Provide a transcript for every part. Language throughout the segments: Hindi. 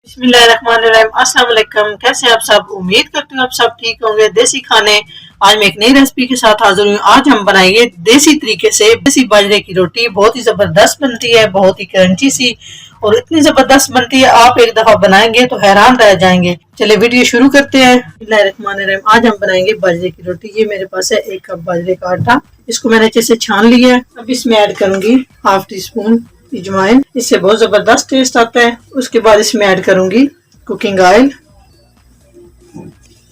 बिस्मिल्लाहिर्रहमानिर्रहीम। अस्सलाम वालेकुम। कैसे हैं आप सब? उम्मीद करती हूँ आप सब ठीक होंगे। देसी खाने आज मैं एक नई रेसिपी के साथ हाजिर हूँ। आज हम बनाएंगे देसी तरीके से देसी बाजरे की रोटी। बहुत ही जबरदस्त बनती है, बहुत ही क्रंची सी और इतनी जबरदस्त बनती है, आप एक दफा बनाएंगे तो हैरान रह जाएंगे। चलिए वीडियो शुरू करते हैं। बिस्मिल्लाहिर्रहमानिर्रहीम। आज हम बनाएंगे बाजरे की रोटी। ये मेरे पास है 1 कप बाजरे का आटा। इसको मैंने अच्छे से छान लिया है। अब इसमें ऐड करूंगी हाफ टी स्पून अजवाइन, इससे बहुत जबरदस्त टेस्ट आता है। उसके बाद इसमें ऐड करूंगी कुकिंग ऑयल।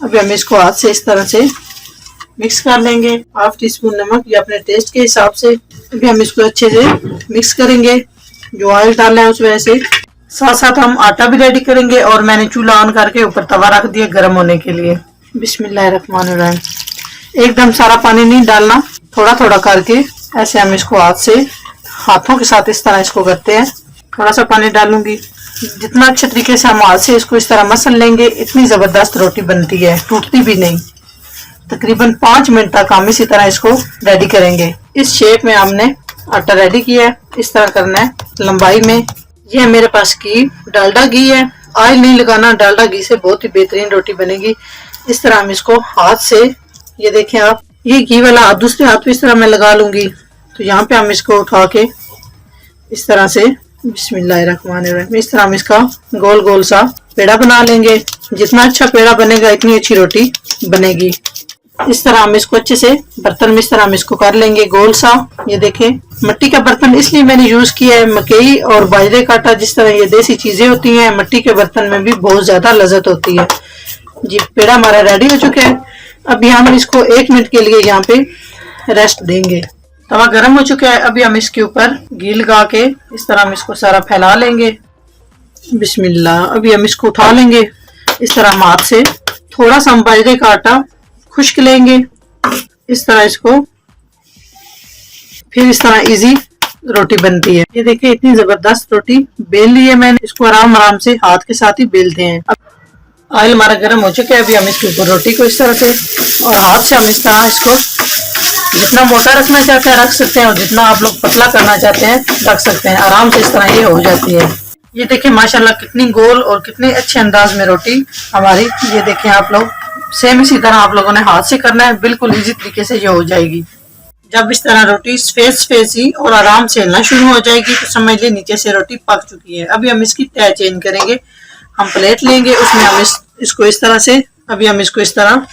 अभी हम इसको हाथ से इस तरह से मिक्स कर लेंगे। हाफ टी स्पून नमक, या अपने टेस्ट के हिसाब से। अभी हम इसको अच्छे से मिक्स करेंगे, जो ऑयल डालना है उस वजह से। साथ साथ हम आटा भी रेडी करेंगे और मैंने चूल्हा ऑन करके ऊपर तवा रख दिया गर्म होने के लिए। बिस्मिल्लाहिर्रहमानिर्रहीम। एकदम सारा पानी नहीं डालना, थोड़ा थोड़ा करके ऐसे हम इसको हाथों के साथ इस तरह इसको करते हैं। थोड़ा सा पानी डालूंगी। जितना अच्छे तरीके से हम हाथ से इसको इस तरह मसल लेंगे, इतनी जबरदस्त रोटी बनती है, टूटती भी नहीं। तकरीबन 5 मिनट तक हम इसी तरह इसको रेडी करेंगे। इस शेप में हमने आटा रेडी किया है, इस तरह करना है लंबाई में। यह मेरे पास घी, डालडा घी है, ऑयल नहीं लगाना। डालडा घी से बहुत ही बेहतरीन रोटी बनेगी। इस तरह हम इसको हाथ से, ये देखें आप, ये घी वाला हाथ दूसरे हाथ पे इस तरह मैं लगा लूंगी। तो यहाँ पे हम इसको उठा के इस तरह से बिस्मिल्लाहिर्रहमानिर्रहीम इस तरह हम इसका गोल गोल सा पेड़ा बना लेंगे। जितना अच्छा पेड़ा बनेगा इतनी अच्छी रोटी बनेगी। इस तरह हम इसको अच्छे से बर्तन में इस तरह हम इसको कर लेंगे गोल सा। ये देखें, मिट्टी का बर्तन इसलिए मैंने यूज किया है। मकई और बाजरे का आटा, जिस तरह ये देसी चीजें होती हैं, मिट्टी के बर्तन में भी बहुत ज्यादा लज्जत होती है। जी, पेड़ा हमारा रेडी हो चुका है। अभी हम इसको 1 मिनट के लिए यहाँ पे रेस्ट देंगे। तवा गर्म हो चुका है। अभी हम इसके ऊपर घी लगा के इस तरह हम इसको सारा फैला लेंगे। बिस्मिल्लाह। अभी हम इसको उठा लेंगे इस तरह हम हाथ से। थोड़ा सा हम बाजरे का आटा खुश्क लेंगे इस तरह इसको, फिर इस तरह इजी रोटी बनती है। ये देखिए, इतनी जबरदस्त रोटी बेल ली है मैंने। इसको आराम आराम से हाथ के साथ ही बेलते हैं। अब ऑयल हमारा गर्म हो चुका है। अभी हम इसके ऊपर रोटी को इस तरह से और हाथ से हम इस तरह इसको जितना मोटा रखना चाहते हैं रख सकते हैं, और जितना आप लोग पतला करना चाहते हैं रख सकते हैं। आराम से इस तरह ये हो जाती है। ये देखिए माशाल्लाह कितनी गोल और कितने अच्छे अंदाज में रोटी हमारी। ये देखें आप लोग, सेम इसी तरह आप लोगों ने हाथ से करना है, बिल्कुल इजी तरीके से ये हो जाएगी। जब इस तरह रोटी सफेद ही और आराम से हिलना शुरू हो जाएगी तो समझ ले नीचे से रोटी पक चुकी है। अभी हम इसकी तय चेंज करेंगे। हम प्लेट लेंगे, उसमें हम इसको इस तरह से, अभी हम इसको इस तरह,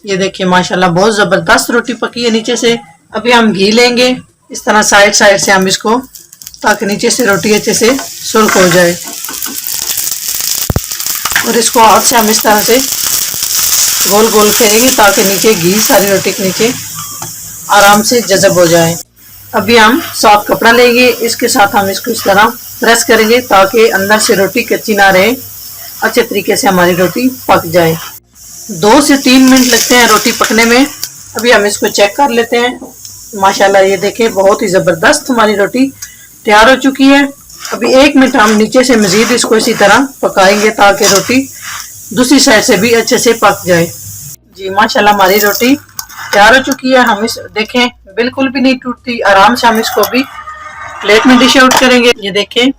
ये देखिए माशाल्लाह बहुत जबरदस्त रोटी पकी है नीचे से। अभी हम घी लेंगे इस तरह साइड साइड से हम इसको, ताकि नीचे से रोटी अच्छे से सुर्ख हो जाए। और इसको हाथ से हम इस तरह से गोल गोल फेरेंगे ताकि नीचे घी सारी रोटी के नीचे आराम से जज़ब हो जाए। अभी हम सॉफ्ट कपड़ा लेंगे, इसके साथ हम इसको इस तरह प्रेस करेंगे ताकि अंदर से रोटी कच्ची ना रहे, अच्छे तरीके से हमारी रोटी पक जाए। 2 से 3 मिनट लगते हैं रोटी पकने में। अभी हम इसको चेक कर लेते हैं। माशाल्लाह ये देखें, बहुत ही ज़बरदस्त हमारी रोटी तैयार हो चुकी है। अभी 1 मिनट हम नीचे से मज़ीद इसको इसी तरह पकाएंगे ताकि रोटी दूसरी साइड से भी अच्छे से पक जाए। जी माशाल्लाह हमारी रोटी तैयार हो चुकी है। हम इस देखें बिल्कुल भी नहीं टूटती। आराम से हम इसको भी प्लेट में डिश आउट करेंगे। ये देखें,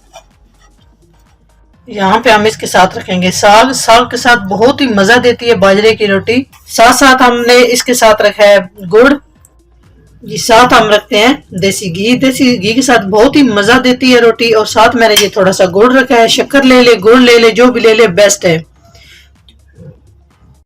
यहाँ पे हम इसके साथ रखेंगे साग। साग के साथ बहुत ही मजा देती है बाजरे की रोटी। साथ साथ हमने इसके साथ रखा है गुड़। ये साथ हम रखते हैं देसी घी। देसी घी के साथ बहुत ही मजा देती है रोटी। और साथ मैंने ये थोड़ा सा गुड़ रखा है। शक्कर ले ले, गुड़ ले ले, जो भी ले ले बेस्ट है।